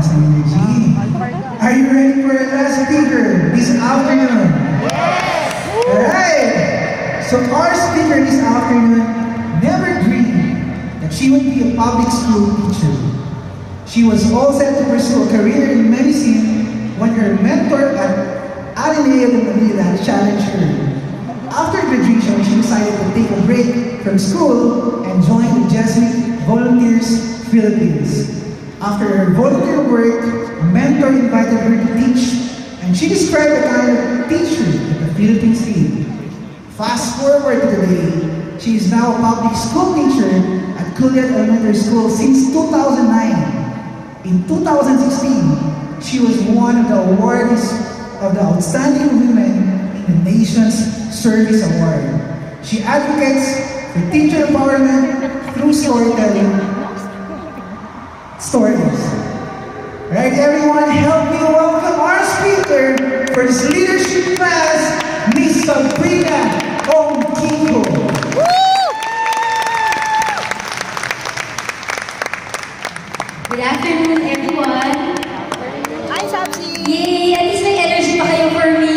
malakas na energy. Are you ready for our last speaker this afternoon? Alright! So our speaker this afternoon never dreamed that she would be a public school teacher. She was all set to pursue a career in medicine when her mentor at Ateneo de Manila challenged her. After graduation, she decided to take a break from school and join the Jesuit Volunteers Philippines. After her volunteer work, a mentor invited her to teach, and she described the kind of teacher that the Philippines need. Fast forward to today, she is now a public school teacher at Culiat Elementary School since 2009. In 2016, she was one of the awardees of the Outstanding Women in the Nation's Service Award. She advocates for teacher empowerment through storytelling. Stories. Right, everyone, help me welcome our speaker for this leadership class, Miss Sabrina Ongkiko. Good afternoon, everyone. Hi, Sabsi! Yay! At least may energy pa kayo for me.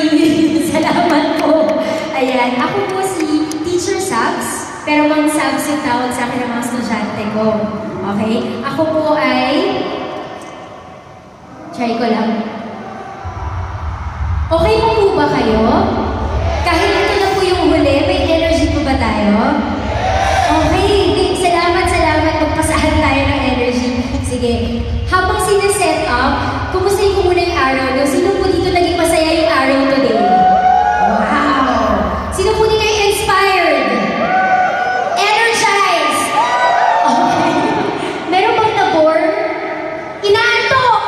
Salamat po. Ayan, ako po si Teacher Sabs, pero Mang Sabs yung tawag sa akin ng mga estudyante ko. Okay? Ako po ay... Try ko lang. Okay po ba kayo? Kahit ito na po yung huli, may energy po ba tayo? Okay, salamat. Magpasahan tayo ng energy. Sige, habang sineset up, kumustahin ko muna yung araw nyo. Sino po dito naging masaya yung araw today? Wow! Sino po dito yung inspired? Energized? Okay. Meron bang na-bore? Inaantok?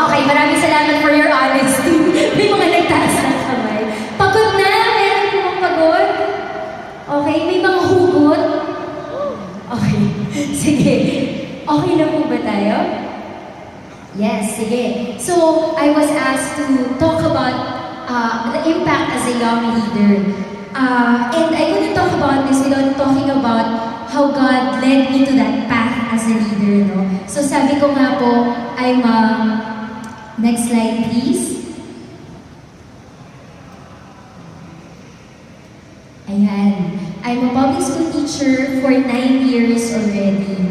Okay, maraming salamat for your honesty. May mga nagtaas ng kamay. Pagod na? Meron po bang pagod? Okay, may mga hugot? Okay, sige. Okay na po ba tayo? Yes, sige. So, I was asked to talk about the impact as a young leader. And I couldn't talk about this without talking about how God led me to that path as a leader, no? So, sabi ko nga po, next slide please. Ayan. I'm a public school teacher for 9 years already.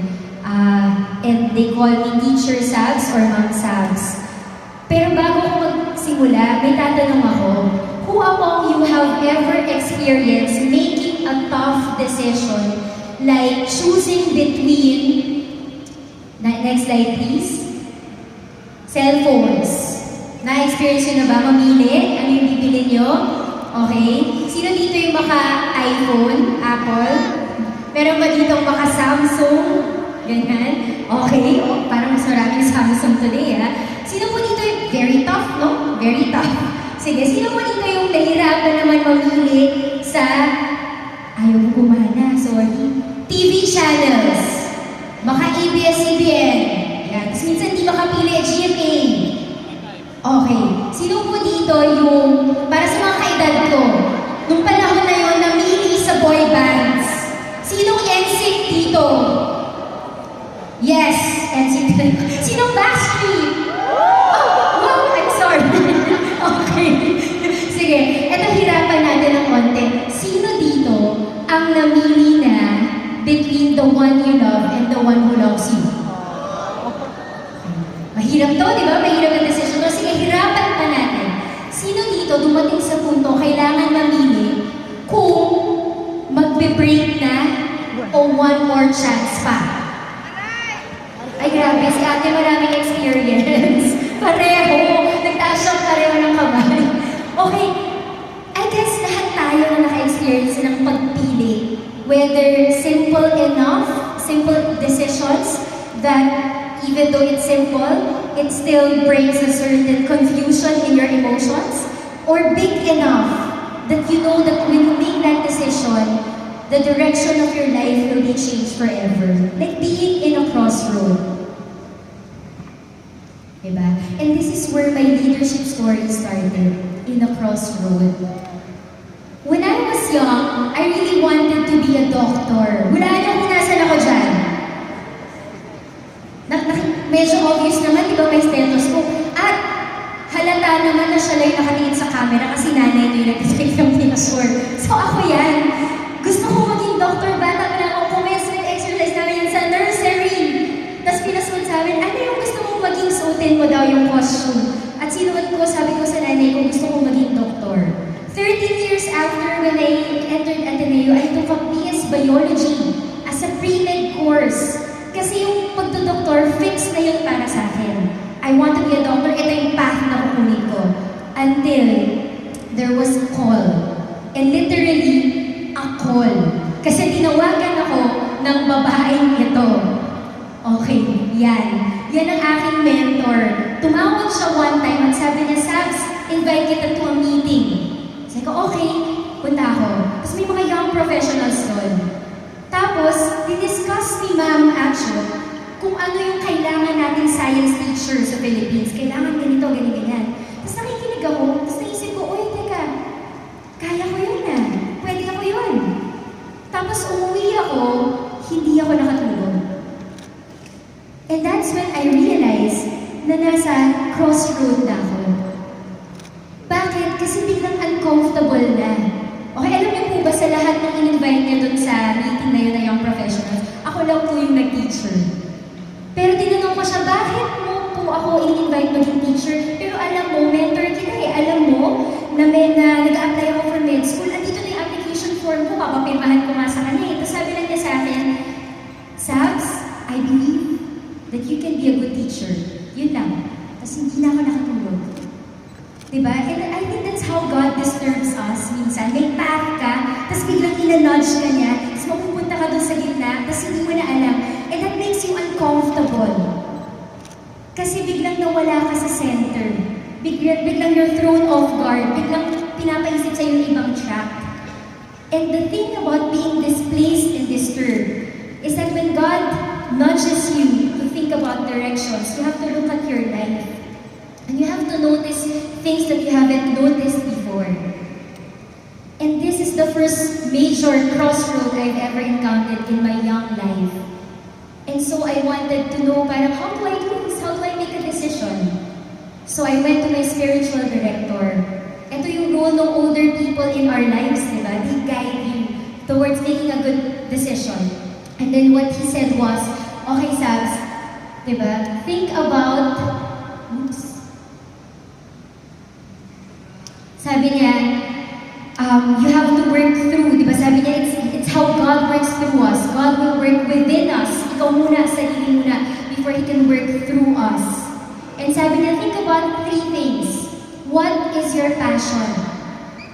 And they call me Teacher Sabs or Mang Sabs. Pero bago ko magsimula, may tatanong ako, who among you have ever experienced making a tough decision like choosing between, next slide please, cell phones? Na-experience nyo na ba mamili? Ano yung bibili nyo? Okay. Sino dito yung maka-iPhone, Apple? Meron ba dito maka-Samsung? Ganyan? Okay. Oh, parang mas maraming Samsung today, ha? Sino po dito yung very tough, no? Very tough. Sige, sino po dito yung nahirapan naman mamili sa... Ayaw ko kumana, sorry. TV channels. Baka ABS-CBN. Yan. Tapos minsan di makapili GMA. Okay. Sino po dito yung... Para sa mga kaedad ko, nung panahon na yun, namili sa boy bands. Sinong NSYNC dito? Yes, NSYNC. Sinong Backstreet? Oh, wow, I'm sorry. Okay. Sige, eto hirapan natin ng konti. Sino dito ang namili na between the one you love and the one who loves you? Mahirap to, di ba? Mahirap ang decision. So, sige, hirapan pa natin. Sino dito dumating sa punto kailangan mamili kung magbe-break na o one more chance pa? Ay, grabe. Si ate maraming experience. Pareho. Nagtaas siyang pareho ng kamay. Okay. I guess lahat tayo na naka-experience ng pagpili. Whether simple enough, simple decisions that even though it's simple, it still brings a certain confusion in your emotions, or big enough that you know that when you make that decision, the direction of your life will be changed forever. Like being in a crossroad. Diba? And this is where my leadership story started, in a crossroad. When I was young, I really wanted to be a doctor. Wala niyo kung nasan ako dyan. medyo obvious naman, di ba may stethoscope? At halata naman na siya lang yung nakatingin sa camera kasi nanay niya yung nag-take ng picture. So ako yan. Gusto ko maging doctor, bata pa lang ako. Commencement exercise namin yan sa nursery. Tapos pinasunod sa amin, ano yung gusto mong maging suotin mo daw yung costume? At sinuot ko, sabi ko sa nanay ko, gusto kong maging doktor. 13 years after when I entered Ateneo, I took up PS Biology as a pre-med course. Kasi yung pagdodoktor, fix na yun para sa akin. I want to be a doctor, ito yung path na kukunin ko. Until there was a call. And literally, a call. Kasi tinawagan ako ng babaeng ito. Okay, yan. Yan ang aking mentor. Tumawag siya one time at sabi niya, Sabs, invite kita to a meeting. Sabi ko, okay, punta ako. Tapos may mga young professionals doon. Tapos, diniscuss ni Ma'am Action kung ano yung kailangan nating science teacher sa Philippines. Kailangan ganito, ganyan. Tapos nakikinig ako, tapos naisip ko, uy, teka, kaya ko yun na. Pwede ako yun. Tapos umuwi ako, hindi ako nakatulog. And that's when I realized na nasa crossroad na ako. Bakit? Kasi biglang uncomfortable na. Okay, alam niyo po ba sa lahat ng in-invite niya doon sa meeting na yun na young professionals, ako lang po yung nag-teacher. Pero tinanong ko siya, bakit mo po ako in-invite maging teacher? Pero alam mo, mentor kita eh. Alam mo, na nag-a-apply ako for med school, at dito na yung application form ko, papapirmahan ko nga sa kanya eh. Tapos sabi lang niya sa akin, Sabs, I believe that you can be a good teacher. Yun lang. Tapos hindi na ako nakatulog. Diba? And I think that's how God disturbs us minsan. May path ka, tapos biglang ina-nudge ka niya, tapos mapupunta ka doon sa gitna, tapos hindi mo na alam. And that makes you uncomfortable. Kasi biglang nawala ka sa center. Biglang you're thrown off guard. Biglang pinapaisip sa yung ibang track. And the thing about being displaced and disturbed is that when God nudges you to think about directions, you have to look at your life. And you have to notice things that you haven't noticed before. And this is the first major crossroad I've ever encountered in my young life. And so I wanted to know, parang, how do I do this? How do I make a decision? So I went to my spiritual director. Ito yung role ng older people in our lives, di ba? They guide you towards making a good decision. And then what he said was, okay, Sabs, di ba? Think about, sabi niya, you have to work through, di ba? Sabi niya, it's how God works through us. God will work within us. Ikaw muna, sarili muna, before He can work through us. And sabi niya, think about 3 things. What is your passion?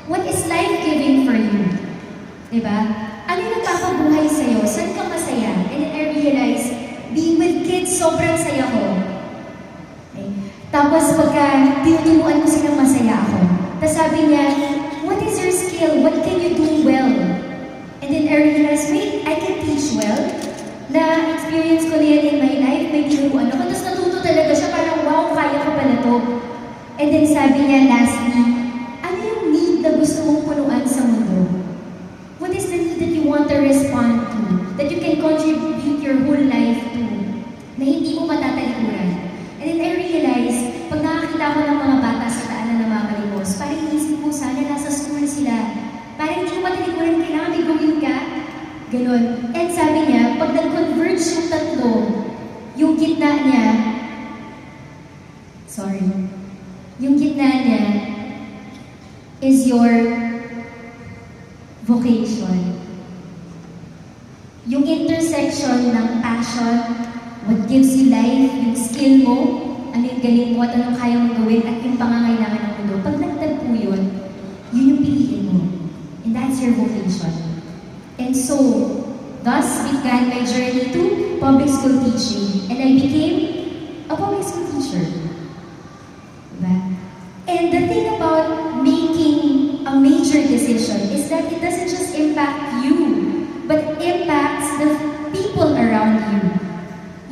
What is life-giving for you? Di ba? Ano yung nagpapabuhay sa'yo? Saan ka masaya? And then I realized, being with kids, sobrang saya ko. Okay? Tapos pagka tinuturuan ko silang masaya ako. Tapos sabi niya, what is your skill? What can you do well? And then I realized, wait, I can teach well. Na-experience ko na yan in my life, may tinuruan ako. Tapos natuto talaga siya, parang wow, kaya ko pala to. And then sabi niya, lastly, ano yung need na gusto mong punuan sa mundo? What is the need that you want to respond to? That you can contribute your whole life to? Na hindi mo matatalikuran. And then I realized, pag nakakita ko ng mga bata sa daanan na namamalimos, parang inisip ko, sana nasa school sila. Parang hindi mo matalikuran, kailangan may gawin ka. Ganon. And sabi niya, pag nag-converge yung tatlo, yung gitna niya, yung gitna niya is your vocation. Yung intersection ng passion, what gives you life, yung skill mo, ano yung galing mo at anong kaya mong gawin, at yung pangangailangan ng mundo. Pag nagtagpo yun, yun yung piliin mo. And that's your vocation. And so, thus began my journey to public school teaching. And I became a public school teacher. Diba? And the thing about making a major decision is that it doesn't just impact you, but it impacts the people around you.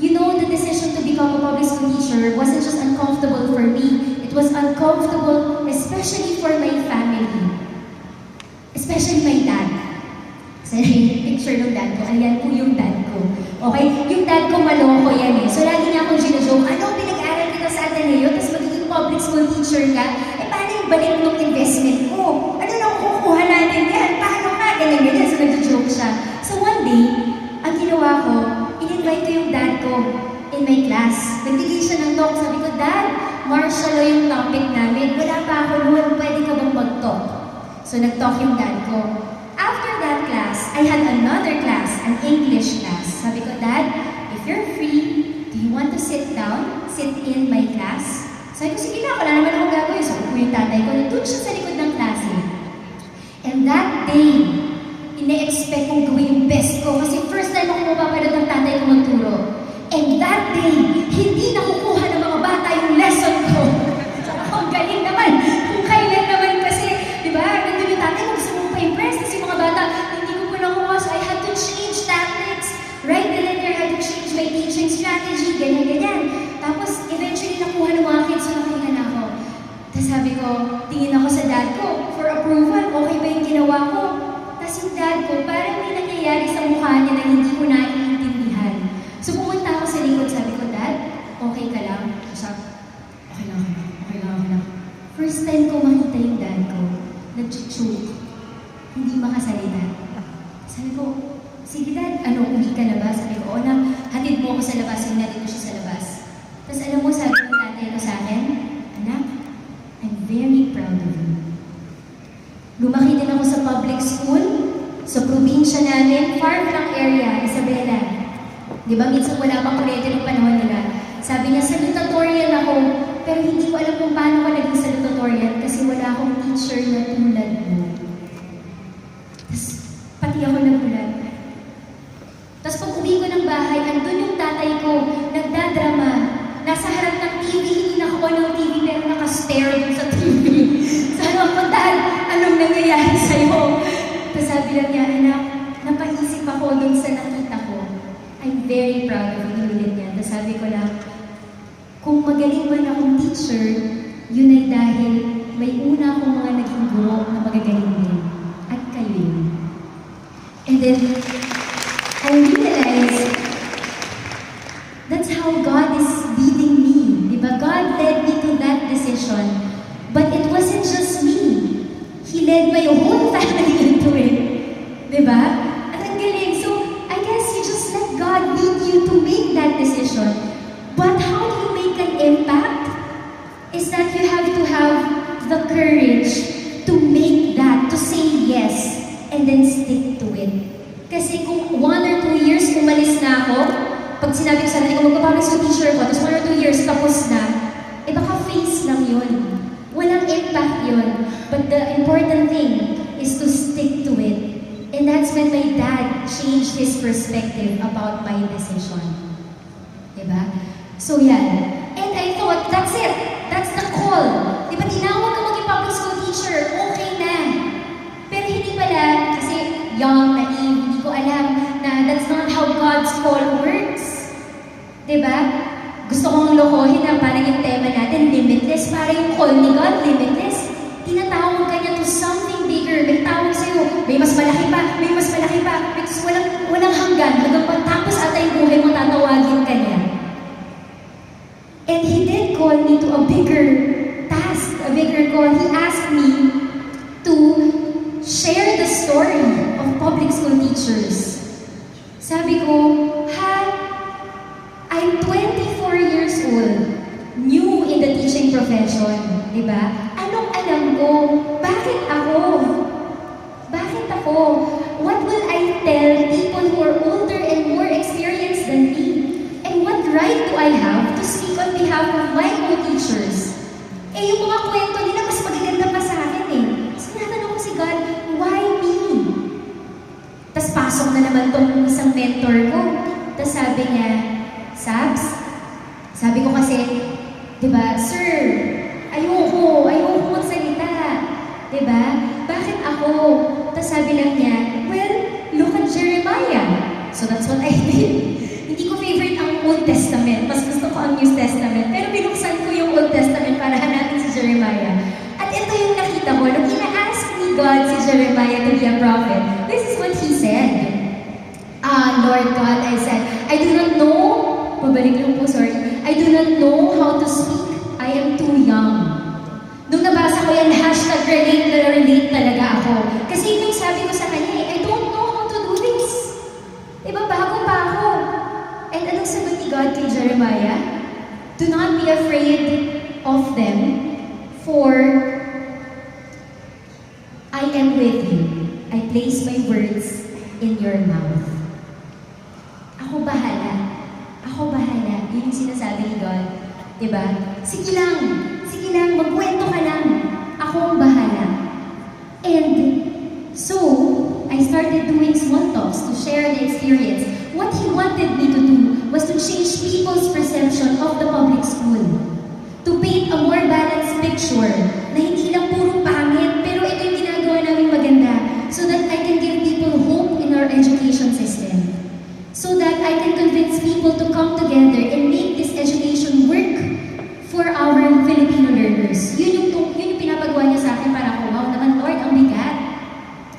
You know, the decision to become a public school teacher wasn't just uncomfortable for me, it was uncomfortable especially for my family. Especially my dad. Kasi picture ng dad ko, ayan po yung dad ko. Okay? Yung dad ko maloko yan eh. So lagi niya akong ginajoke, ano pinag-aaral kita sa Ateneo, tapos magiging public school teacher ka? Eh paano yung balik ng investment ko? Ano nang kukuha natin yan? Paano ka? Ganyan-ganyan. So nag-joke siya. So one day, ang ginawa ko, in-invite ko yung dad ko in my class. Nagbigay siya ng talk. Sabi ko, Dad, martial law yung topic namin. Wala pa ako noon. Pwede ka bang mag-talk? So nag-talk yung dad ko. After that class, I had another class, an English class. Sabi ko, Dad, if you're free, do you want to sit down, sit in my class? Sabi ko, sige na, wala naman akong gagawin. So upo yung tatay ko, nandun siya sa likod ng klase. And that day, ine-expect kong gawin yung best ko kasi first time ako mapapanood ng tatay ko magturo. And that day, hindi nakukuha ng mga bata yung lesson ko. Ang galing naman. Kung kailan naman kasi, di ba, nandun yung tatay ko, gusto mo pa-impress kasi yung mga bata, hindi ko po nakuha. So I had to change tactics. Right then and there, I had to change my teaching strategy, ganyan-ganyan. Tapos, eventually, nakuha ng mga kids, so nakahinga na ako. Tapos sabi ko, tingin ako sa dad ko for approval, okay ba yung ginawa ko? Tapos yung dad ko, parang may nangyayari sa mukha niya na hindi ko naiintindihan. So pumunta ako sa likod, sabi ko, Dad, okay ka lang? Sabi, okay lang. First time ko makita yung dad ko, nag-choke, hindi makasalita. Sabi ko, sige dad, uwi ka na ba? Sabi ko, oo na, hatid mo ako sa labas, yung natin siya sa labas. Tapos alam mo, sabi ng tatay ko sa akin, anak, I'm very proud of you. Lumaki din ako sa public school, sa probinsya namin, far from area, Isabela. Di ba, minsan wala pang kuryente ng panahon nila. Sabi niya, salutatorian ako, pero hindi ko alam kung paano ko naging salutatorian kasi wala akong teacher na tulad mo. Tapos, pati ako nagulat. Tapos pag uwi ko ng bahay, andun yung tatay ko, nagdadrama. Nasa harap ng TV, hindi nakakuha ng TV, pero nakastare dun sa TV. Sabi ko, Dad, anong nangyayari sa'yo? Tapos sabi lang niya, anak, napaisip ako dun sa nakita ko. I'm very proud of you ulit niya. Tapos sabi ko lang, kung magaling man akong teacher, yun ay dahil may una akong mga naging guro na magagaling din. At kayo yun. And then, I realized, that's how God is leading me. Diba? God led me to that decision. But it wasn't just me. He led my whole family into it. Diba? At ang galing. So, I guess you just let God lead you to make that decision. But how do you make an impact? Is that you have to have the courage to make that, to say yes, and then stick to it. Kasi kung 1 or 2 years umalis na ako, pag sinabi ko sa natin, kung magpapublic school teacher ko, tapos 1 or 2 years tapos na, eh baka face lang yun. Walang impact yun. But the important thing is to stick to it. And that's when my dad changed his perspective about my decision. Diba? So yan. And I thought, that's it. That's the call. Diba, tinawag ka maging public school teacher, okay na. Pero hindi pala, kasi young, naive, hindi ko alam na that's not how God's call works. Diba? Gusto kong lokohin na parang yung tema natin, limitless. Para yung call ni God, limitless. Tinatawag ka niya to something bigger. May tawag sa'yo, may mas malaki pa, may mas malaki pa. Because walang hanggan. Hanggang pagtapos ata yung buhay mo, tatawagin ka niya. And He did call me to a bigger task, a bigger call. He asked me to share the story of public school teachers. Sabi ko, I'm 24 years old, new in the teaching profession, di ba? Anong alam ko? Bakit ako? Bakit ako? What will I tell people who are older and more experienced than me? And what right do I have to speak on behalf of my co-teachers? Eh, yung mga kwento nila mas magaganda pa sa akin eh. So, natanong ko si God, why me? Tapos pasok na naman tong isang mentor ko. Tapos sabi niya, Sabs, sabi ko kasi, di ba, Sir, ayoko magsalita. Di ba? Bakit ako? Tapos sabi lang niya, well, look at Jeremiah. So that's what I did. Hindi ko favorite ang Old Testament. Mas gusto ko ang New Testament. Pero binuksan ko yung Old Testament para hanapin si Jeremiah. At ito yung nakita ko. Nung ina-ask ni God si Jeremiah to be a prophet, this is what he said. Lord God, I said, I do not know, pabalik lang po, sorry. I do not know how to speak. I am too young. Nung nabasa ko yan, hashtag relate na relate talaga ako. Kasi yung sabi ko sa kanya, I don't know how to do this. Diba, bago pa ako. And anong sagot ni God kay Jeremiah? Do not be afraid of them, for I am with you. I place my words in your mouth. Ako bahala. Ako bahala. Yun yung sinasabi ni God. Diba? Sige lang, magkwento ka lang. Ako ang bahala. And so, I started doing small talks to share the experience. What He wanted me to do was to change people's perception of the public school. To paint a more balanced picture na hindi lang puro pangit, pero ito yung ginagawa namin maganda so that I can give people hope in our education system. So that I can convince people to come together and make this education work for our Filipino learners. Yun yung pinapagawa niya sa akin para ako, wow naman Lord, ang bigat.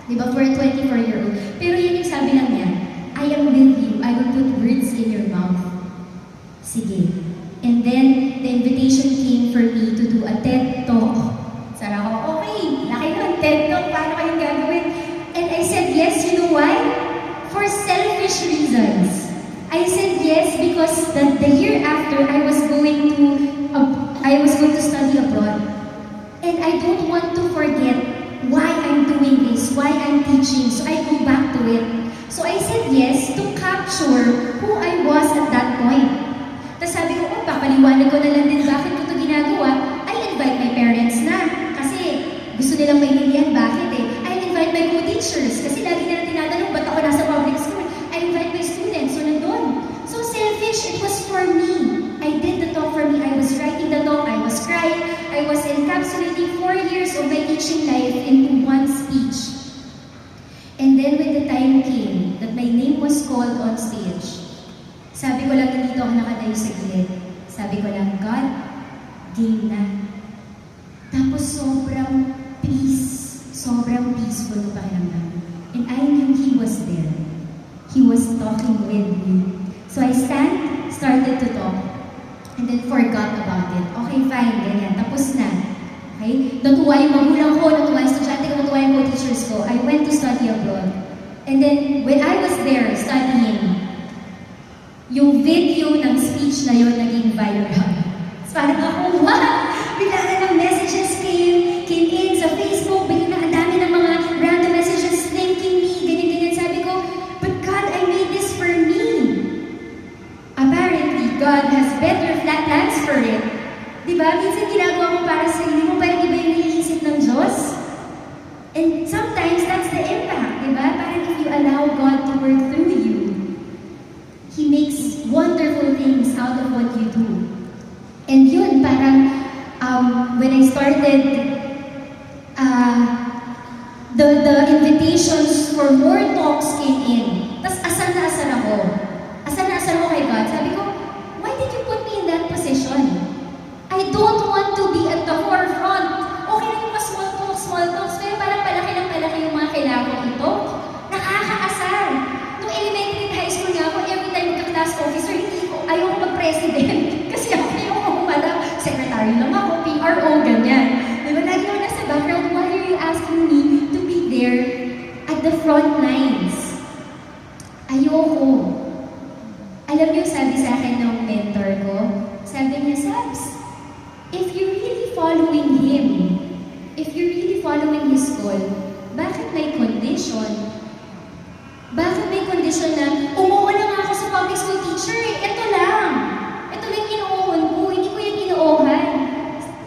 Diba, for a 24-year-old. Pero yun yung sabi lang niya, I am with you, I will put words in your mouth. Sige. And then, the invitation came for me to do a TED Talk. Sabi ako, okay, laki nun, TED Talk, paano kayong gagawin? And I said yes, you know why? For selfish reasons. I said yes because the year after, I was going to study abroad. And I don't want to forget why I'm doing this, why I'm teaching, so I go back to it. So I said yes to capture who I was at that point. Tapos sabi ko, papaliwanag ko na lang din bakit ko ito ginagawa. I invite my parents na. Kasi gusto nilang maintindihan bakit eh. I invite my co-teachers. Kasi lagi nila tinatanong, ba't ako nasa public school? I invite my students. So nandun. So selfish, it was for me. I did the talk for me. I was writing the talk. I was crying. I was encapsulating 4 years of my teaching life into one speech. And then when the time came that my name was called on stage, sabi ko lang na dito ako nakatayo sa gilid. Sabi ko lang, God, game na. Tapos sobrang peaceful na pakiramdam. And I knew He was there. He was talking with me. So I started to talk, and then forgot about it. Okay, fine, ganyan. Tapos na. Okay? Natuwa yung magulang ko, natuwa yung estudyante ko, natuwa yung co-teachers ko. I went to study abroad. And then, when I was there studying, yung video ng speech na yun naging viral. So parang ako, what? Bigla na ng messages came in sa Facebook, bigla na ang dami ng mga random messages thanking me, ganyan-ganyan. Sabi ko, but God, I made this for me. Apparently, God has better plans for it. Diba? Minsan ginagawa mo para sa sarili mo, parang iba yung naiisip ng Diyos. And sometimes, that's the impact. Diba? Parang if you allow God to work through you, He makes wonderful things out of what you do. And yun, parang when I started, the invitations for more talks came in. Tapos asar na asar ako. Asar na asar ako kay God. Sabi ko, why did you put me in that position? I don't want to be at the forefront. Okay lang yung small talks, pero parang palaki yung mga kailangan kong ito. Nakakaasar. Nung elementary and high school nga ako, every time magka-class officer, ayoko mag-president. Kasi ako madam, secretary lang ako, PRO, ganyan. Diba, lagi ako nasa background, why are you asking me to be there at the front lines? Ayoko. Alam niyo, sabi sa akin ng mentor ko, sabi niya, Sabs, if you're really following Him, if you're really following His call, bakit may condition? Bakit may condition na, umuha lang ako sa public school teacher eh, ito lang. Ito lang inuuhon ko, hindi ko yung inuuhan.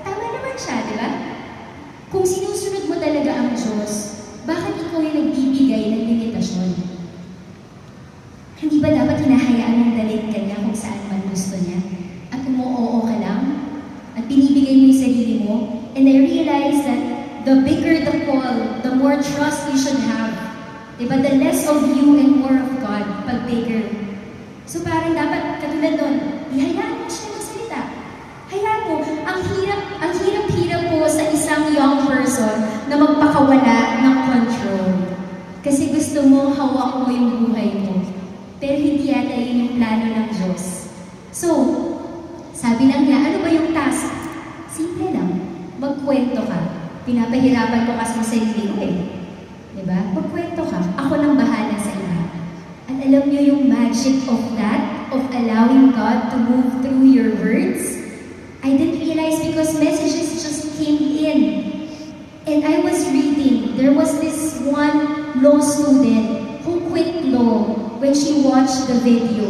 Tama naman siya, di ba? Kung sinusunod mo talaga ang Diyos, bakit ikaw yung nagbibigay ng limitasyon? Hindi ba dapat hinahayaan mong dalhin ka niya kung saan man gusto niya? At kung oo ka lang, at binibigay mo yung sarili mo, and I realized that the bigger the call, the more trust you should have. Diba? The less of you and more of God, pag bigger. So parang dapat, katulad nun, ihayaan mo siya magsalita. Hayaan mo, ang hirap po sa isang young person na magpakawala ng control. Kasi gusto mo, hawak mo yung buhay mo. Pero hindi yata yun yung plano ng Diyos. So, sabi lang niya, ano ba yung task? Simple lang. Magkwento ka. Pinapahirapan ko kasi sa sarili ko eh. Diba? Magkwento ka. Ako nang bahala sa iba. At alam niyo yung magic of that, of allowing God to move through your words? I didn't realize because messages just came in. And I was reading, there was this one law student who quit law when she watched the video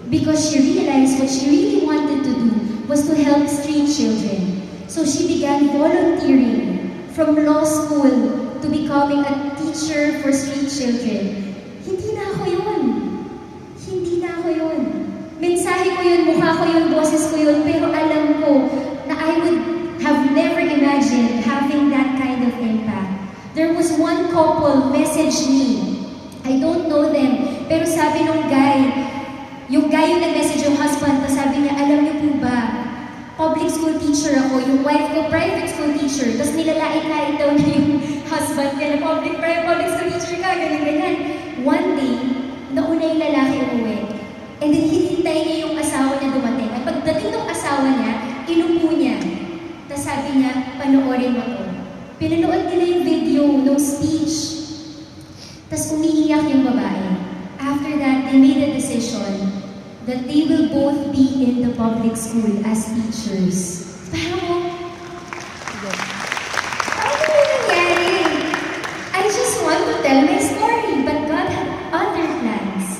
because she realized what she really wanted to do was to help street children. So she began volunteering from law school to becoming a teacher for street children. Hindi na ako yun. Hindi na ako yun. Mensahe ko yun, mukha ko yun, boses ko yun, pero alam ko na I would have never imagined having that kind of impact. There was one couple message me. I don't know them, pero sabi nung guy yung nag-message yung husband, tapos sabi niya, alam niyo po ba, public school teacher ako, yung wife ko private school teacher, tapos nilalait-lait daw na yung husband niya na public school teacher ka, ganyan-ganyan. One day, nauna yung lalaki umuwi. And then hinintay niya yung asawa niya dumating. At pagdating ng asawa niya, inupo niya. Tapos sabi niya, panoorin mo to. Pinanood nila yung video, no speech. Tapos umiiyak yung babae. After that, they made a decision that they will both be in the public school as teachers. Parang, ano yung nangyari? I just want to tell my story, but God had other plans.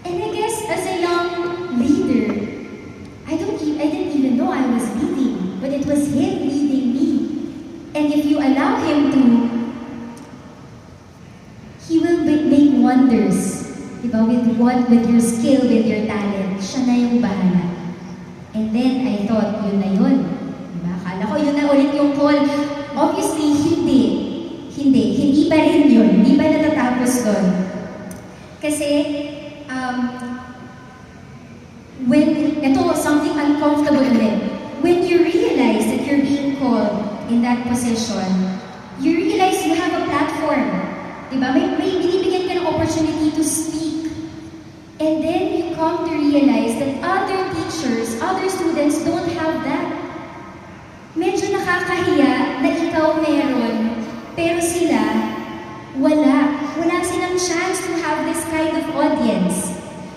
And I guess as a young leader, I didn't even know I was leading, but it was Him leading me. And if you allow Him to, He will make wonders. Diba? With your skill, with your talent, siya na yung bahala. And then I thought, yun na yun. Diba? Akala ko yun na ulit yung call. Obviously, hindi. Hindi pa rin yun. Hindi pa natatapos doon. Kasi, ito, something uncomfortable ulit. When you realize that you're being called in that position, you realize you have a platform. Diba? May binibigyan ka ng opportunity to speak. And then you come to realize that other teachers, other students don't have that. Medyo nakakahiya na ikaw meron, pero sila, wala. Wala silang chance to have this kind of audience.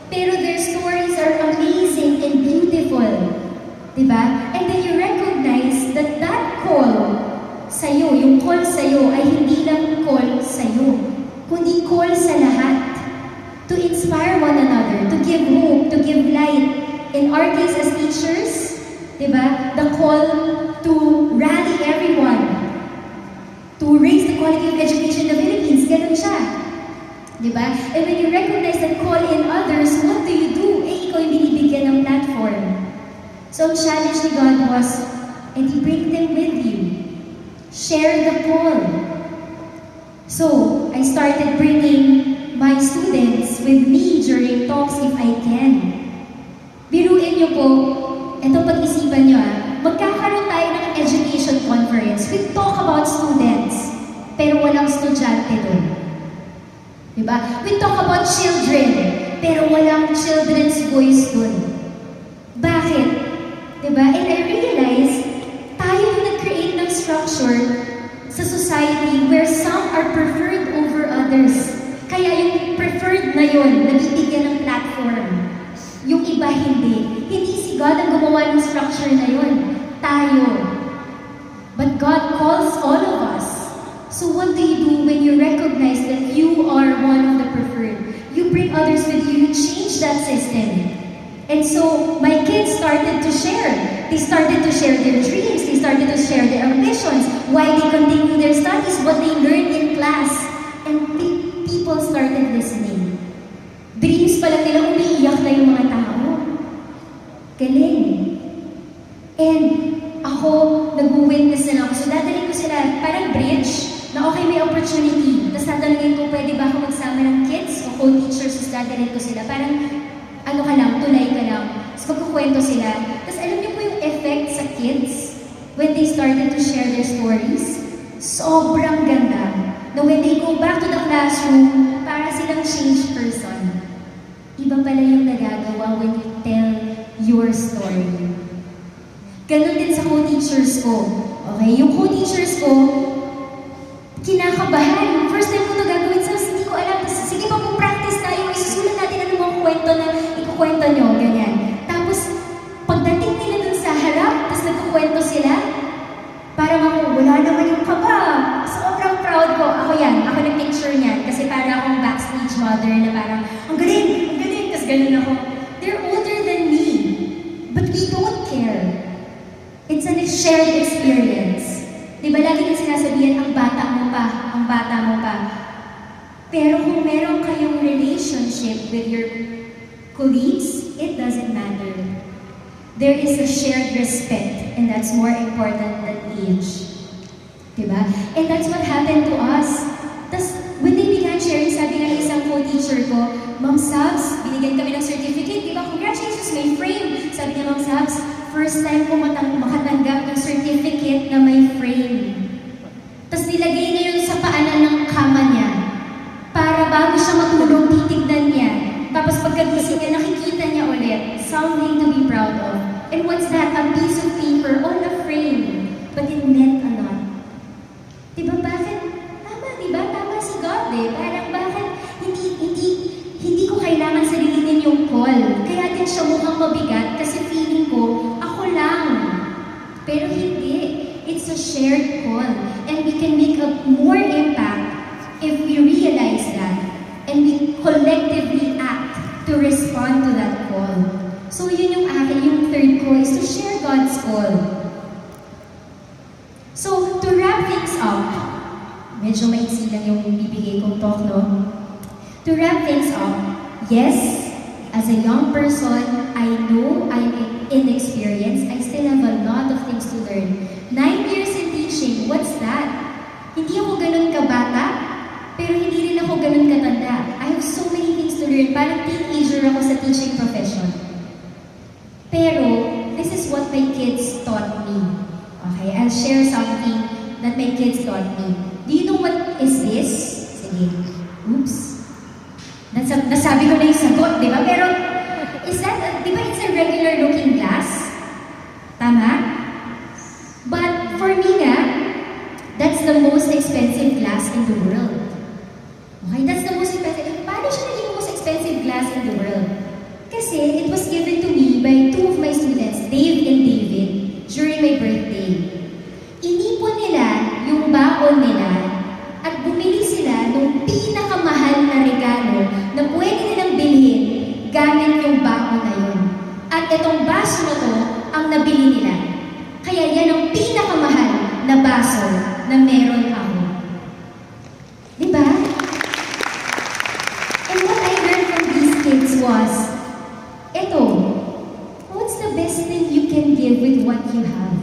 Pero their stories are amazing and beautiful. Diba? And then you recognize that that call sa'yo, yung call sa'yo ay hindi lang call sa'yo, kundi call sa lahat. To inspire one another, to give hope, to give light. In our case as teachers, diba? The call to rally everyone, to raise the quality of education in the Philippines, ganun siya. Diba? And when you recognize that call in others, what do you do? Ikaw yung binibigyan ng platform. So ang challenge ni God was, and bring them with you. Share the call. So, I started bringing my students with me during talks if I can. Biruin niyo po, ito pag-isipan niyo magkakaroon tayo ng education conference. We talk about students, pero walang estudyante doon. Diba? We talk about children, pero walang children's voice doon. Bakit? Diba? And I realized, tayo yung nag-create ng structure sa society where some are preferred over others. Kaya yung preferred na yun, nabibigyan ng platform. Yung iba hindi. Hindi si God ang gumawa ng structure na yun. Tayo. But God calls all of us. So what do you do when you recognize that you are one of the preferred? You bring others with you, you change that system. And so my kids started to share. They started to share their dreams. They started to share their ambitions. Why they continue their studies, what they learned in class. And people started listening. Dreams pa lang nila, umiiyak na yung mga tao. Galing. And ako, nag-witness na ako. So dadalhin ko sila, parang bridge, na okay, may opportunity. Tapos tatanungin ko, pwede ba ako magsama ng kids o co-teachers? Tapos dadalhin ko sila. Parang, ano ka lang, tulay ka lang. Tapos magkukwento sila. Tapos alam niyo po yung effect sa kids when they started to share their stories? Sobrang ganda. Na when they go back to the classroom, para silang changed person. iba pala yung nagagawa when you tell your story. Ganon din sa co-teachers ko. Okay, yung co-teachers ko, kinakabahan. First time ko ito gagawin, so hindi ko alam. Sige pa, practice tayo. Isusulat natin ano mga kwento na ikukwento nyo, ganyan. Tapos, pagdating nila dun sa harap, tapos nagkukwento sila, parang ako, wala naman yung kaba. Sobrang proud ko. Ako yan, ako nag-picture niyan. Kasi para akong backstage mother na parang, ang galing, tapos ganun ako. They're older than me, but we don't care. It's a shared experience. Di ba lagi nang sinasabihan, ang bata mo pa. Pero kung meron kayong relationship with your colleagues, it doesn't matter. There is a shared respect, and that's more important than age. Diba? And that's what happened to us. Tapos, when they began sharing, sabi ng isang co-teacher ko, Ma'am Sabs, binigyan kami ng certificate, diba? Congratulations, may frame. Sabi niya, Ma'am Sabs, first time ko makatanggap ng certificate na may frame. Tapos nilagay niya yun sa paanan ng kama niya. Para bago siya matulog, titignan niya. Tapos pagkagising niya, nakikita niya ulit. Something to be proud of. And what's that? A piece of paper on a frame. But it meant a lot. Diba bakit? Tama, diba? Tama si God eh. Parang bakit hindi ko kailangan sarilinin yung call. Kaya din siya mukhang mabigat kasi feeling ko, ako lang. Pero hindi. It's a shared call. And we can make a more impact if we realize that and we collectively act to respond to that call. So yun yung akin, yung third ko is to share God's call. So to wrap things up, medyo maiksi lang yung bibigay kong talk, no? To wrap things up, yes, as a young person, I know I'm inexperienced. I still have a lot of things to learn. 9 years in teaching, what's that? Hindi ako ganun kabata, pero hindi rin ako ganun katanda. I have so many things to learn. Parang teenager ako sa teaching profession. Pero, this is what my kids taught me. Okay, I'll share something that my kids taught me. Do you know what is this? Sige. Oops. Nasabi ko na yung sagot, di ba? Pero, is that, di ba it's a regular looking glass? Tama? But for me nga, that's the most expensive glass in the world. Okay, that's the most expensive. Paano siya naging most expensive glass in the world? Kasi it was given to me by two of my students, Dave and David, during my birthday. Inipon nila yung baon nila at bumili sila ng pinakamahal na regalo na pwede nilang bilhin gamit yung baon na yun. At itong baso na to ang nabili nila. Kaya yan ang pinakamahal na baso na meron ako. Diba? And what I learned from these kids was, eto, what's the best thing you can give with what you have?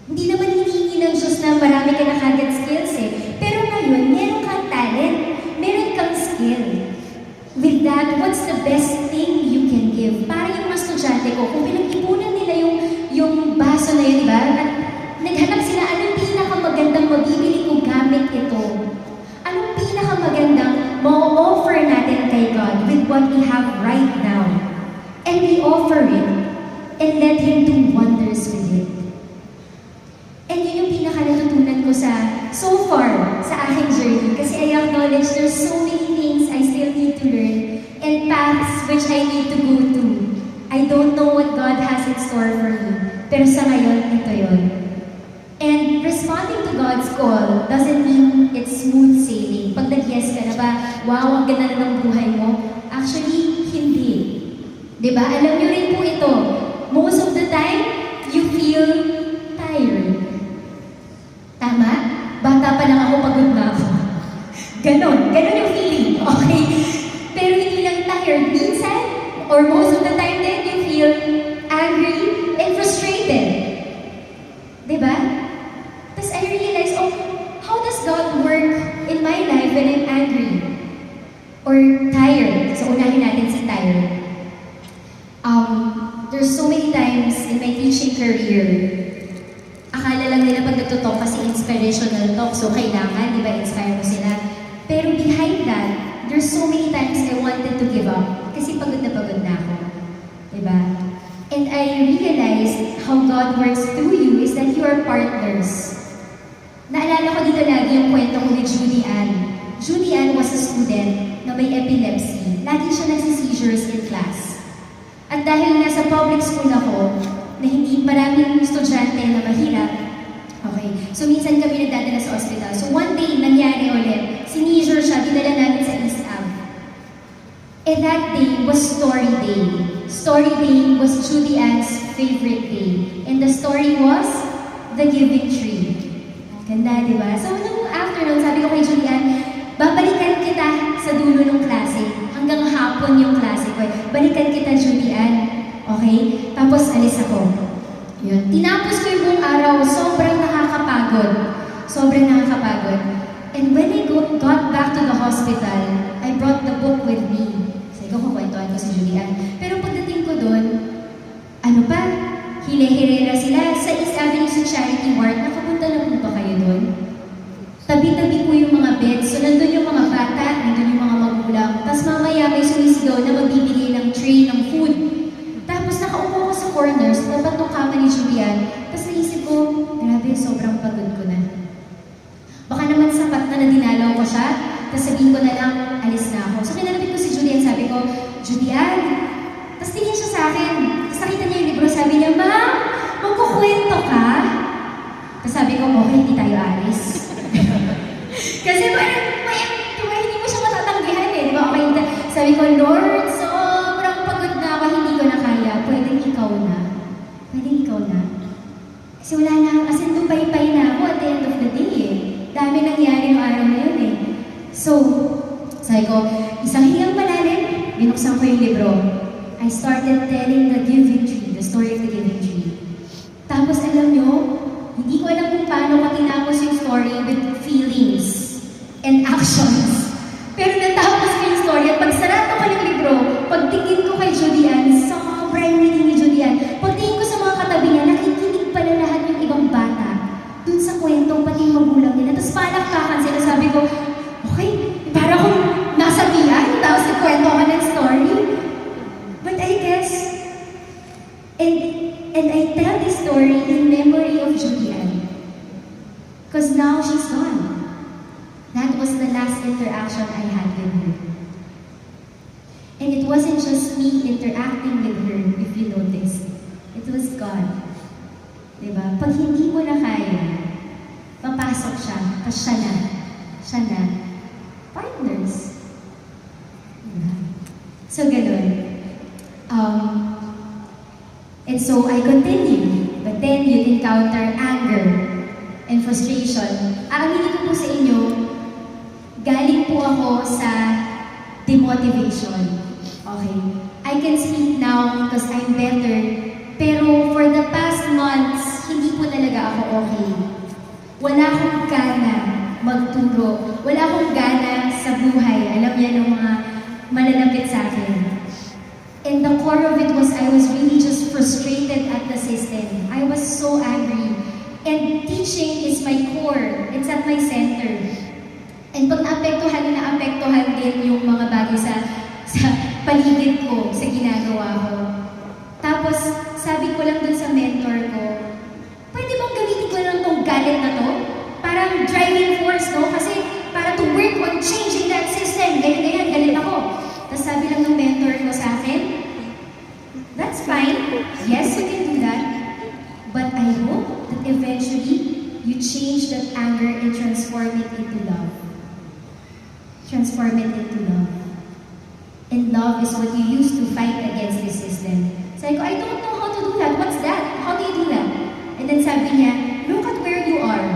Hindi naman hinihingi ng Diyos na marami ka na kagad skills eh. Pero ngayon, meron kang talent, meron kang skill. With that, what's the best thing you can give? Para yung mga estudyante ko, kung pinag-ipunan nila yung baso na yun, diba? At naghanap sila, anong pinakamagandang mabibili ko gamit ito? Anong pinakamagandang ma-offer natin kay God with what we have right now? And we offer it and let Him do wonders with it. And yun yung pinaka-natutunan ko so far, sa aking journey. Kasi I acknowledge there's so many things I still need to learn and paths which I need to go to. I don't know what God has in store for me. Pero sa ngayon, ito yun. And responding to God's call doesn't mean it's smooth sailing. Pag nag-yes ka na ba, wow, ang ganda na ng buhay mo. Actually, hindi. Diba? Alam niyo rin po ito. Most of the time, you feel tired. Tama? Bata pa lang ako, pagod na ako. Ganon yung feeling. Okay? Pero hindi lang tired. Minsan, or most of the time then, you feel angry and frustrated. Diba? Tapos I realized, oh, how does God work in my life when I'm angry? Or tired? So, unahin natin si tired. There's so many times in my teaching career, akala lang nila pag nagtutalk kasi inspirational talk, so kailangan, di ba, inspire mo sila. Pero behind that, there's so many times I wanted to give up kasi pagod na ako. Diba? And I realized how God works through you is that you are partners. Naalala ko dito lagi yung kwento ko with Judy Ann. Judy Ann was a student na may epilepsy. Lagi siya nagsi-seizures in class. At dahil nasa public school ako, na hindi maraming estudyante na mahirap, okay, so minsan kami nagdadala sa hospital. So one day, nangyari ulit, sineizure siya, dinala namin sa East Ave. And that day was story day. Story day was Judy Ann's favorite day. And the story was the giving tree. Ganda, di ba? So nung afternoon, sabi ko kay Judy Ann, babalikan kita sa dulo ng klase. Hanggang hapon yung klase ko. Balikan kita, Judy Ann. Okay? Tapos alis ako. Yun. Tinapos ko yung buong araw. Sobrang nakakapagod. And when I got back to the hospital, I brought the book with me. Sabi ko, kukwentuhan ko si Judy Ann. Pero pagdating ko doon, ano pa? Hile-hirera sila sa East Avenue sa Charity Ward. Nakapunta na po ba kayo doon? Tabi-tabi po yung mga beds. So, nandun yung mga bata, nandun yung mga magulang. Tapos mamaya may sumisigaw na magbibigay ng tray ng food. Tapos nakaupo ko sa corners, dapat nung kama ni Julian. Tapos naisip ko, grabe, sobrang pagod ko na. Baka naman sapat na dinalaw ko siya, tapos sabihin ko na lang, alis na ako. So kinalapit ko si Julian, sabi ko, Julian, tapos tingin siya sa akin. Tapos nakita niya yung libro, sabi niya, Ma'am, magkukwento ka? Tapos sabi ko, okay, hindi tayo alis. Kasi parang, hindi mo siya matatanggihan eh. Di ba? Okay, sabi ko, Lord, sobrang pagod na ako, hindi ko na kaya. Pwedeng ikaw na. Kasi wala na, kasi tumpay-pay na ako at the end of the day eh. Dami nangyari ng araw na yun eh. So, sabi ko, isang hingang malalim, binuksan ko yung libro. I started telling the giving tree, the story of the giving tree. Tapos alam nyo, hindi ko alam kung paano ko tinapos yung story with feelings and actions. Pero natapos ko yung story at pagsarado ko ng libro, pagtingin ko kay Judy Ann, sobrang reading ni Judy Ann. Pagtingin ko sa mga katabi niya, nakikinig pala lahat yung ibang bata dun sa kwentong pati yung magulang nila. Tapos palakpakan sila, sabi ko, okay, para akong nasa biyan, tapos nagkwento ka ng story. But I guess, and I tell this story in memory of Judy Ann. Because now she's gone. That was the last interaction I had with her. And it wasn't just me interacting with her, if you notice. It was God. Diba? Pag hindi mo na kaya, papasok siya, tapos siya na. Partners. Diba? So, ganun. And so, I continue. But then, you encounter anger and frustration. Aaminin ko po sa inyo, galing po ako sa demotivation. Okay? I can speak now because I'm better. Pero for the past months, hindi po talaga ako okay. Wala akong gana magturo. Wala akong gana sa buhay. Alam niya ng mga malalapit sa akin. And the core of it was I was really just frustrated at the system. I was so angry. And teaching is my core. It's at my center. And pag naapektuhan din yung mga bagay sa paligid ko, sa ginagawa ko. Tapos, sabi ko lang dun sa mentor ko, pwede bang gamitin ko lang tong galit na to? Parang driving force, no? Kasi para to work on changing that system, ganyan, galit ako. Tapos sabi lang ng mentor ko sa akin, that's fine. Yes, you can do that. But I hope that eventually, you change that anger and transform it into love. Transform it into love. And love is what you use to fight against the system. Sabi ko, I don't know how to do that. What's that? How do you do that? And then sabi niya, look at where you are.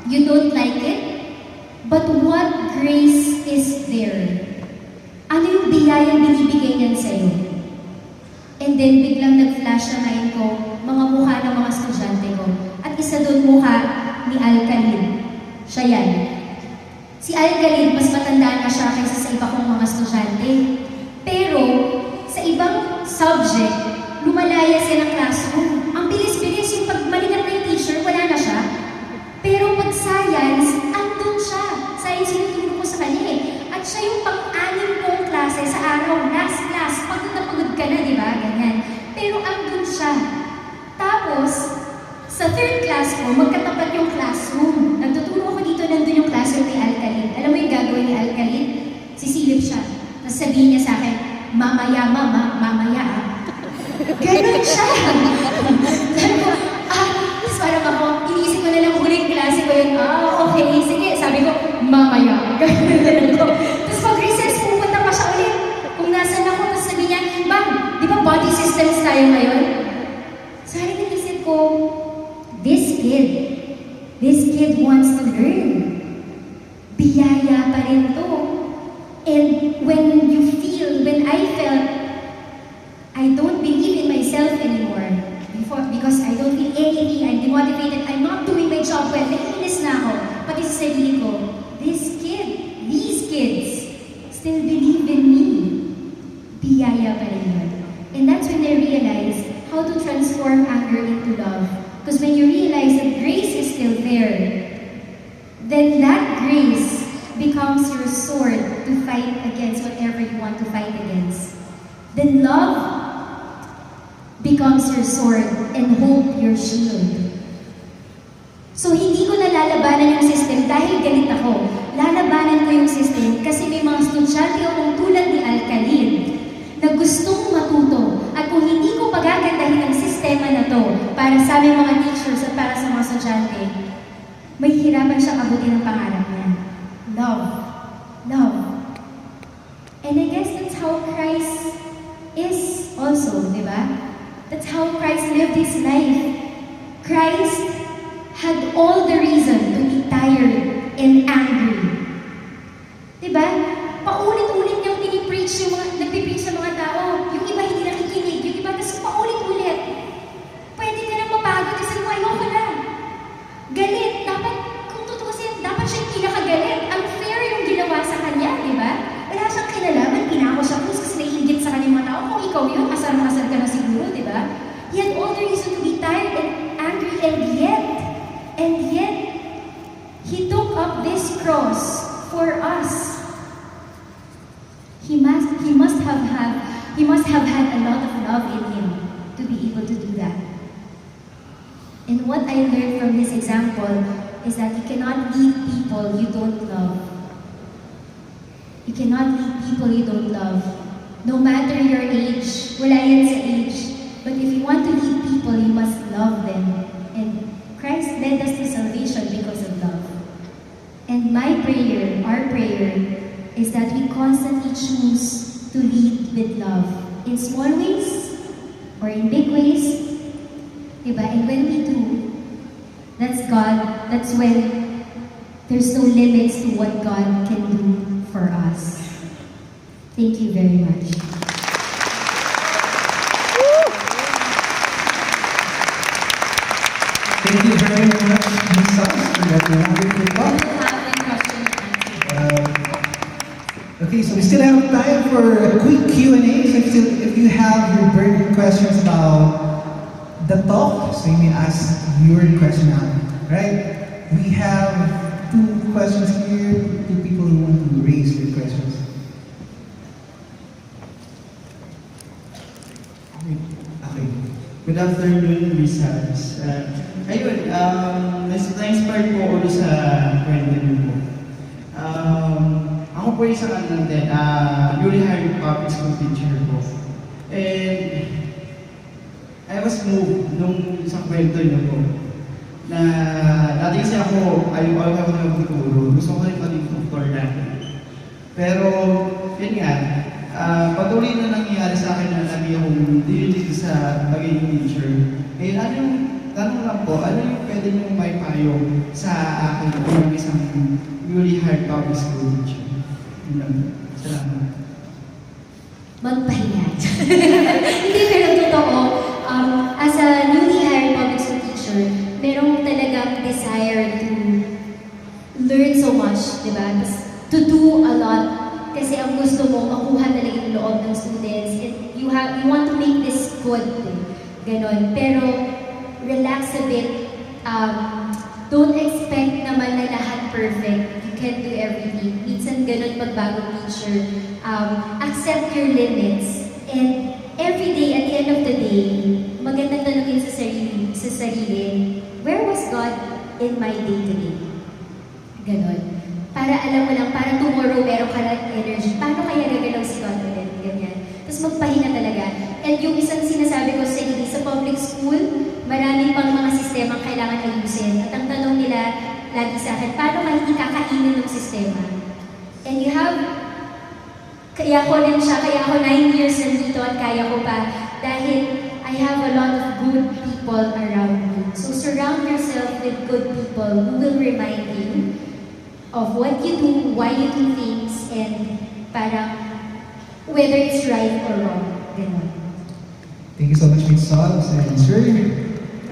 You don't like it, but what grace is there? Ano yung biyayang binibigay niyan sa'yo? And then biglang nag-flash na mind ko, mga mukha ng mga estudyante ko. At isa doon mukha ni Alcalin. Siya yan. Si Alcalin, mas matanda na siya kaysa sa iba kong mga estudyante. Pero, sa ibang subject, lumalaya siya ng classroom. Ang bilis-bilis yung pag maligat na yung teacher, Sa third class ko, magkatapat yung classroom. Nagtuturo ako dito, nandun yung classroom ni Alcalin. Alam mo yung gagawin ni Alcalin? Sisilip siya. Tapos sabihin niya sa akin, mamaya mama, mamaya ah. Ganon siya. Sabi ko, tapos parang ako, iniisip ko na lang huling klase ko yun, okay, sige. Sabi ko, mamaya. Ganon ko. Tapos pag recess, pupunta pa siya ulit. Kung nasan ako, tapos sabi niya, ma'am, di ba body systems tayo ngayon? Sorry, naisip ko, this kid wants to learn. Biyaya pa rin to. And when I felt I don't believe in myself anymore, because I don't feel anything, I'm demotivated, I'm not doing my job well, naiinis na ako, pati sa sarili ko, these kids still believe in me. Biyaya pa rin yun. And that's when I realized how to transform anger into love. Because when you realize that grace is still there, then that grace becomes your sword to fight against whatever you want to fight against. Then love becomes your sword and hope your shield. So hindi ko na lalabanan yung system dahil galit ako. Lalabanan ko yung system kasi may mga estudyante akong tulad ni Alcalin na gustong matuto. At kung hindi ko pagagandahin ang sistema na to para sa aming mga teachers at para sa mga estudyante, may hirapan siyang abutin ang pangarap niya. Love. And I guess that's how Christ is also, di ba? That's how Christ lived His life. Christ had all the reason to be tired and angry. Di ba? Paulit-ulit niyang pinipreach yung mga, nagpipreach sa mga tao. Yung iba hindi nakikinig, yung iba kasi paulit-ulit. Pwede ka nang mapagod kasi mo, ayoko na. Galit. Dapat, kung tutusin, dapat siya yung pinakagalit. Unfair yung ginawa sa kanya, di ba? Wala siyang kinalaman, pinako siya kasi naiingit sa kanyang mga tao. Kung ikaw yun, asar-asar ka na siguro, di ba? He had all the reason to be tired and angry, and yet, He took up this cross for us. He must have had a lot of love in Him to be able to do that. And what I learned from this example is that you cannot lead people you don't love. You cannot lead people you don't love. No matter your age, wala yan sa age. But if you want to lead people, you must love them. And Christ led us to salvation because of love. And my prayer, our prayer, is that we constantly choose to lead with love. In small ways, or in big ways. Diba? And when we do, that's God, that's when there's no limits to what God can do for us. Thank you very much. Thank you very much, Ms. Sabs, for that wonderful talk. Okay, so we still have time for a quick Q&A. So if you have your burning questions about the talk, so you may ask your question now. Right? We have two questions here, two people who want to raise their questions. Okay. Good afternoon, Ms. Sabs. Ayun, na-inspired po ako sa kwento niyo po. Ako po isang newly hired public school teacher po. And I was moved nung isang kwento niyo po. Na dati kasi ako, ayaw ako magtuturo. Gusto ko rin maging tutor natin. Pero, yun nga, patuloy na nangyayari sa akin na lagi akong dito sa magiging teacher. Eh, tanong lang po, ano yung pwede nyo may payo sa akin kung isang newly hired public school teacher? Salamat. Magpahinga. Hindi, pero totoo. As a newly hired public school teacher, merong talagang desire to learn so much, di ba? To do a lot. Kasi ang gusto mo, makuha talaga yung loob ng students. You want to make this good. Ganon. Pero, relax a bit. Don't expect naman na lahat perfect. You can't do everything. Minsan ganon pag bagong teacher. Accept your limits. And every day, at the end of the day, magandang tanongin sa sarili mo, sa sarili, where was God in my day-to-day? Ganon. Para alam mo lang, para tomorrow meron ka lang energy. Paano kaya gagalaw si God ulit? Ganyan. Tapos magpahinga talaga. And yung isang sinasabi ko sa inyo, sa public school, marami pang mga sistema kailangan ayusin. At ang tanong nila lagi sa akin, paano ka hindi kakainin ng sistema? And you have, kaya ko rin siya, kaya ako 9 years nandito at kaya ko pa. Dahil I have a lot of good people around me. So surround yourself with good people who will remind you of what you do, why you do things, and parang whether it's right or wrong. Ganun. Thank you so much, Ms. Sabs. And sir,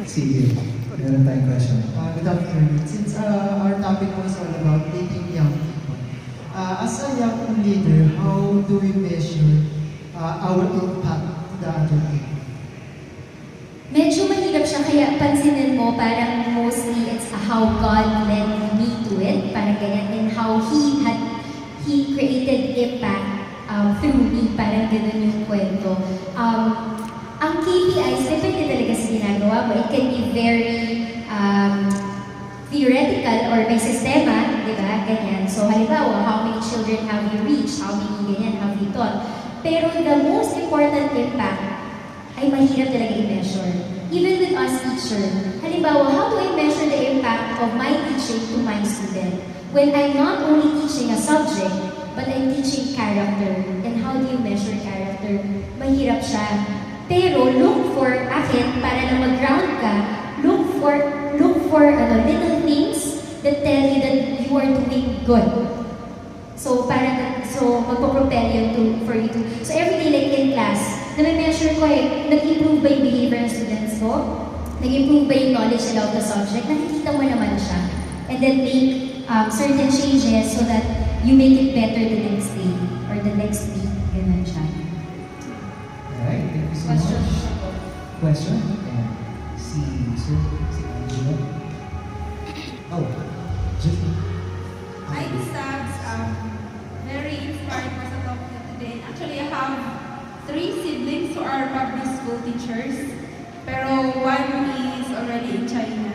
sige, meron tayong question. Good afternoon. Since our topic was all about leading young people, as a young leader, how do we measure our impact to the other people? Medyo mahirap siya, kaya pansinin mo, parang mostly it's how God led me to it, parang ganyan, and how He created impact through me, parang ganun yung kwento. Ang KPIs, depende talaga sa ginagawa mo. It can be very theoretical or may sistema, di ba? Ganyan. So, halimbawa, how many children have you reached? How many ganyan have you taught? Pero the most important impact ay mahirap talaga i-measure. Even with us teacher, halimbawa, how do I measure the impact of my teaching to my student? When I'm not only teaching a subject, but I'm teaching character. And how do you measure character? Mahirap siya. Pero look for, akin, para na mag-ground ka, look for little things that tell you that you are doing good. So, magpo-propel yun for you to, so everyday like in class, na-measure ko nag-improve ba yung behavior ng students ko? Nag-improve ba yung knowledge nila of the subject? Nakikita mo naman siya. And then make certain changes so that you make it better the next day or the next week. Ganun siya. Alright, thank you so Question. much. Question? And si Sir, si Angela. Oh, just Hi, Sabs. Very inspired for the topic today. Actually, I have 3 siblings who are public school teachers. Pero one is already in China.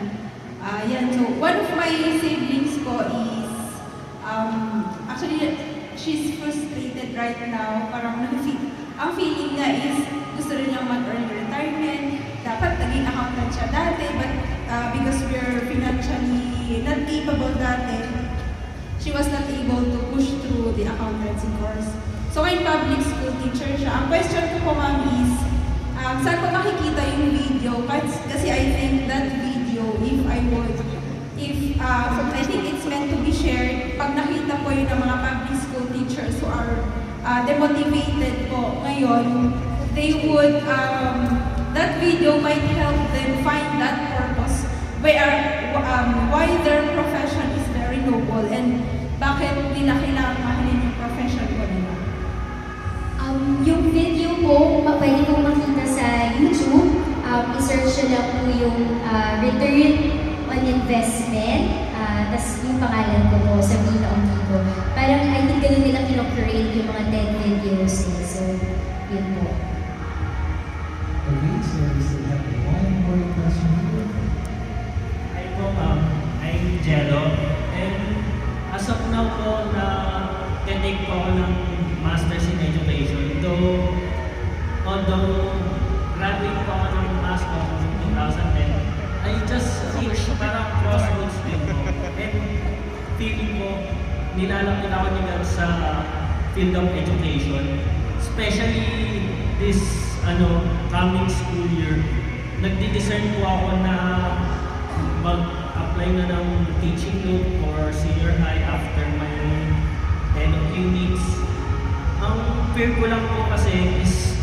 So one of my siblings po is, actually, she's frustrated right now. Parang ang feeling niya is gusto rin niyang mag-earn retirement. Dapat naging accountant siya dati, but because we're financially not capable dati, she was not able to push through the accountancy course. So, ngayon public school teacher siya. Ang question ko po, ma'am, is, saan ko makikita yung video? Kasi I think that video, I think it's meant to be shared. Pag nakita po yun ng mga public school teachers who are demotivated po ngayon, they would, that video might help them find that purpose. Why their profession is very noble and bakit nila kailangan mahalin yung profession ko nila. Yung video po, pwede mong makita sa YouTube. I-search nyo lang po yung return on investment. Tas yung pangalan ko po, Sabina Ongkiko. Parang I think ganun nilang kino-create yung mga 10 videos. So, yun po. okay, so we still have one more question here. Hi po ma'am, I'm Jello. And as of now po na take po ako ng Masters in Education. Although graduate po ako ng Mass ko in 2010, I just reached parang crossroads din po. And feeling ko, nilalapit ako nila sa field of education. Especially this coming school year. Nagdi-discern po ako na mag-apply na ng teaching load for senior high after my end of units. Ang fear ko lang po kasi is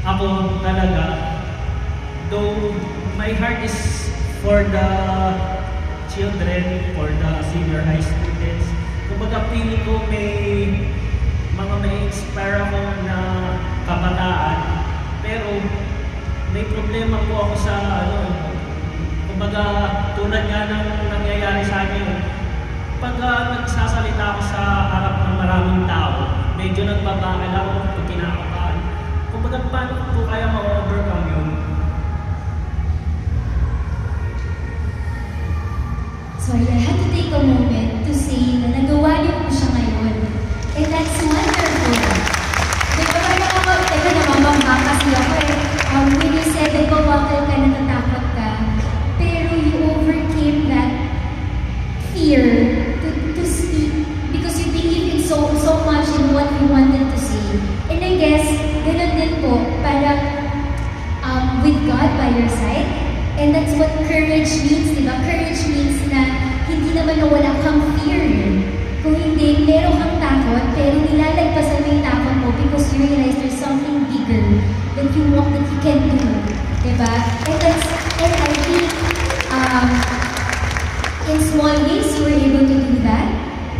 ako talaga, though my heart is for the children, for the senior high students. Kumbaga feeling ko may inspire ako na kabataan, pero may problema po ako sa kumbaga tulad nga ng nangyayari sa akin, pag nagsasalita ako sa harap ng maraming tao, medyo nagbabakal ako pag kinakabahan. Kumbaga paano po kaya ma-overcome yun? take a moment to say na nagawa niyo po siya ngayon. And that's wonderful. Di ba parang ako, teka namamamba kasi ako eh. When you said nagwawakal ka, natatakot ka, pero you overcame that fear to speak because you believe in so much in what you wanted to say. And I guess, ganun din po, parang with God by your side. And that's what courage means, di ba? Courage means na hindi naman nawala kang fear. Kung hindi, meron kang takot, pero nilalagpasan mo yung takot mo because you realize there's something bigger that you want, that you can do. Diba? And I think, in small ways, you were able to do that.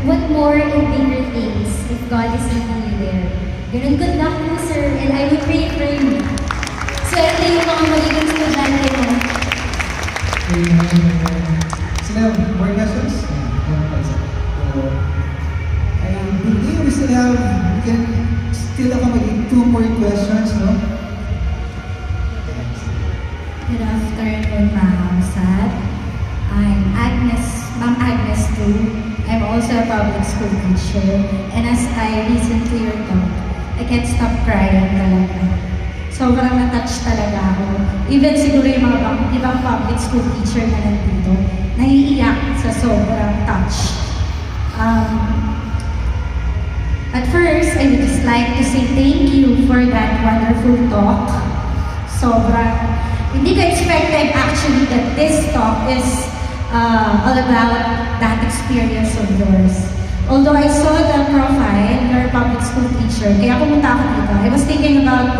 What more in bigger things if God is leading you there? Ganun, good luck po, sir, and I will pray for you. Swerte yung mga magiging estudyante mo. Sila, more questions? So, I believe we still have, we can still have magiging 2 more questions, no? Good afternoon, Ma'am Sad. I'm Ma'am Agnes too. I'm also a public school teacher. And as I listen to your talk, I can't stop crying talaga. Sobrang na-touch talaga ako. Even siguro yung mga ibang public school teacher na nandito, naiiyak sa sobrang touch. At first, I would just like to say thank you for that wonderful talk. Sobrang, hindi ko expected actually that this talk is all about that experience of yours. Although I saw the profile, you're a public school teacher, kaya pumunta ako dito. I was thinking about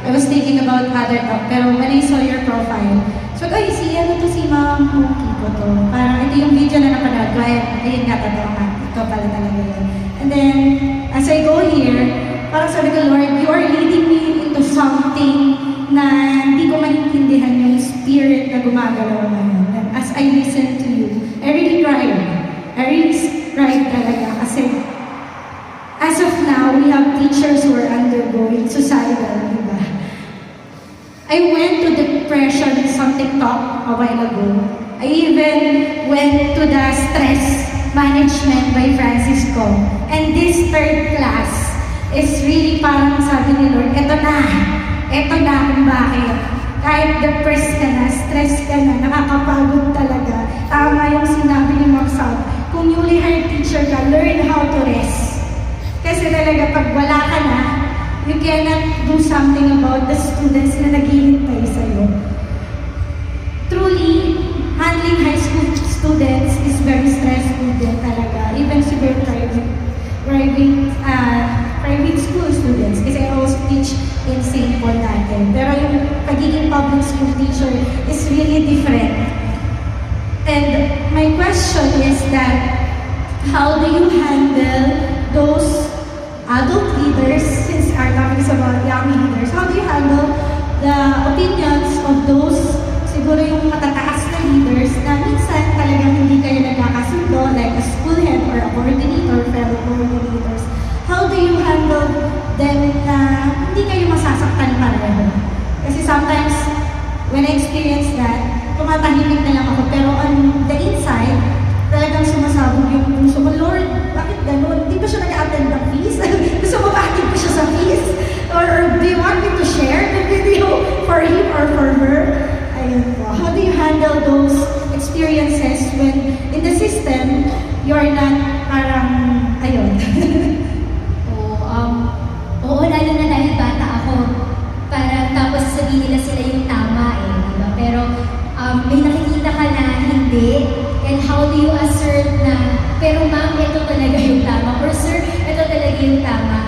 I was thinking about other talk, pero when I saw your profile, so ay, ano to si Ma'am Ongkiko to. Parang ito yung video na napanood ko, ayun nga, totoo nga, ito pala talaga yun. And then, as I go here, parang sabi ko, Lord, you are leading me into something na hindi ko maintindihan yung spirit na gumagalaw ngayon. And as I listen to you, I really cried. I really cried talaga kasi as of now, we have teachers who are undergoing suicidal, di ba? I went to depression some TikTok a while ago. I even went to the stress management by Francisco. And this third class is really parang sabi ni Lord, eto na kung bakit. Kahit depressed ka na, stress ka na, nakakapagod talaga. Tama yung sinabi ni Ma'am Sabs. Kung newly hired teacher ka, learn how to rest. Kasi talaga pag wala ka na, you cannot do something about the students na naghihintay sa'yo. Truly, handling high school students is very stressful din talaga. Even super private school students. Kasi I also teach in St. Paul natin. Pero yung pagiging public school teacher is really different. And my question is that, how do you handle those adult leaders, since our topic is about young leaders, how do you handle the opinions of those, siguro yung matataas na leaders, na minsan talagang hindi kayo nagkakasundo, like a school head or a coordinator, fellow coordinators. How do you handle them na hindi kayo masasaktan pareho? Kasi sometimes, when I experience that, tumatahimik na lang ako, pero on the inside, talagang sumasabog yung puso ko, Lord, bakit gano'n? Hindi ba siya nag-attend ng fees? Gusto mo ba-attend ko siya sa fees? Or do you want me to share the video for him or for her? Ayun po. How do you handle those experiences when in the system, you're not parang, ayun. Oo, lalo na dahil bata ako. Parang tapos sabihin nila sila yung tama di ba? Pero may nakikita ka na hindi. And how do you assert na, pero ma'am, ito talaga yung tama. Or sir, ito talaga yung tama.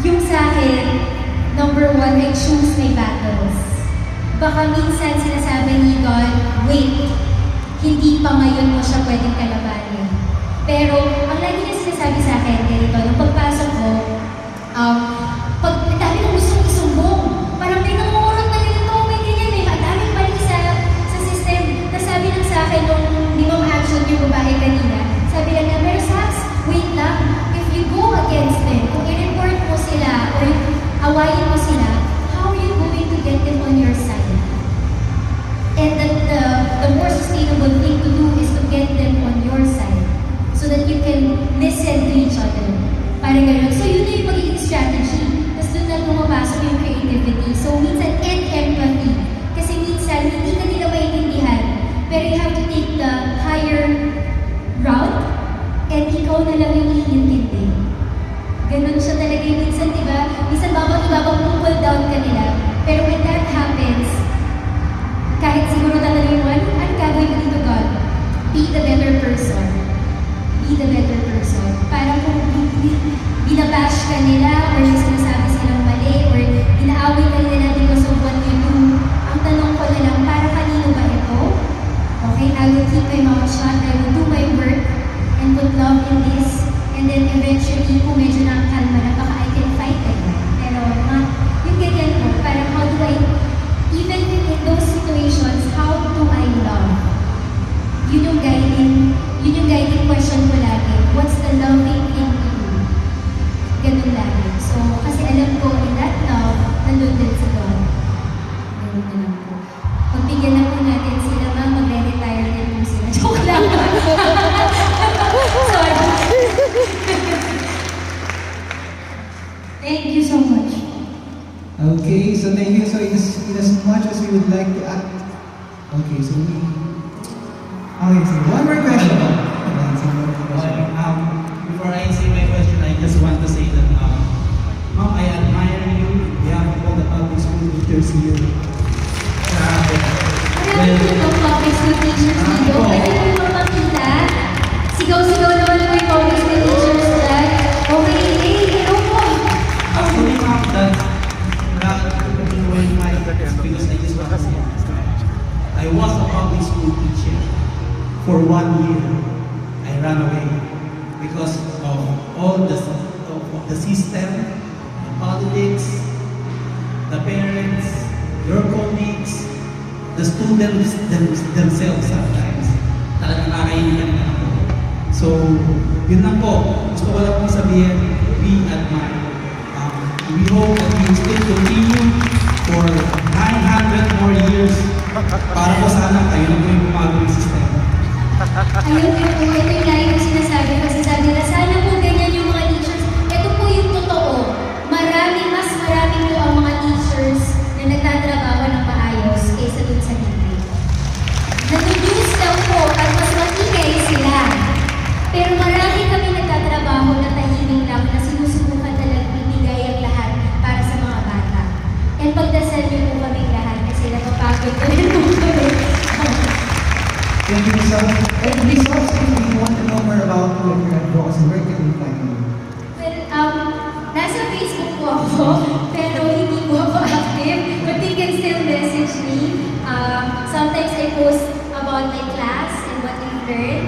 Yung sa akin, number 1, I choose my battles. Baka minsan sinasabi ni God, wait, hindi pa ngayon mo siya pwedeng kalabanin. Pero, ang lagi niya sinasabi sa akin, ganito, nung pagpasok ko, pag dami kong gustong isumbong, parang may nangungurot na ganito, may ganyan, may daming mali sa system. Nasabi lang sa akin nung di mo ma-action yung babae kanina, sabi lang na, pero Sabs, wait lang, if you go against them, kung i-report mo sila, or awayin mo sila, how are you going to get them on your side? And that so thank you. So in as much as we would like to act, okay, so one more question. Before I say my question, I just want to say that, Mom, I admire you. We have all the public school teachers here. Marami po itong public school teachers dito. Pwede po ba makita? Sigaw-sigaw naman po yung public school teachers dyan. Okay, hey, hello po. Actually, Mom, that's not doing my because I just want to say I was a public school teacher for 1 year. I ran away because of all the system, the politics, the parents, your colleagues, the students themselves sometimes. Talagang nakakainigan na ako. So, yun lang po. Gusto ko lang pong sabihin, we admire. We hope that you still continue for 900 more years para po sana kayo na po yung bumago ng sistema. Ayun po, ito yung lagi ko sinasabi. Kasi sabi na sana po ganyan yung mga teachers. Ito po yung totoo. Mas marami po ang mga teachers na nagtatrabaho ng maayos kaysa dun sa hindi. Nag-reduce lang po at mas matigay sila. Pero marami kami nagtatrabaho na tahimik lang na sinusubukan talagang ibigay ang lahat para sa mga bata. And pagdasal niyo po kaming lahat kasi napapagod ko rin po kami. Thank you, Sabs. And please, Sabs, if you want to know more about you and your advocacy, where can we find you? Well, nasa Facebook po ako, pero hindi po ako active. But you can still message me. Sometimes I post about my class and what we've learned.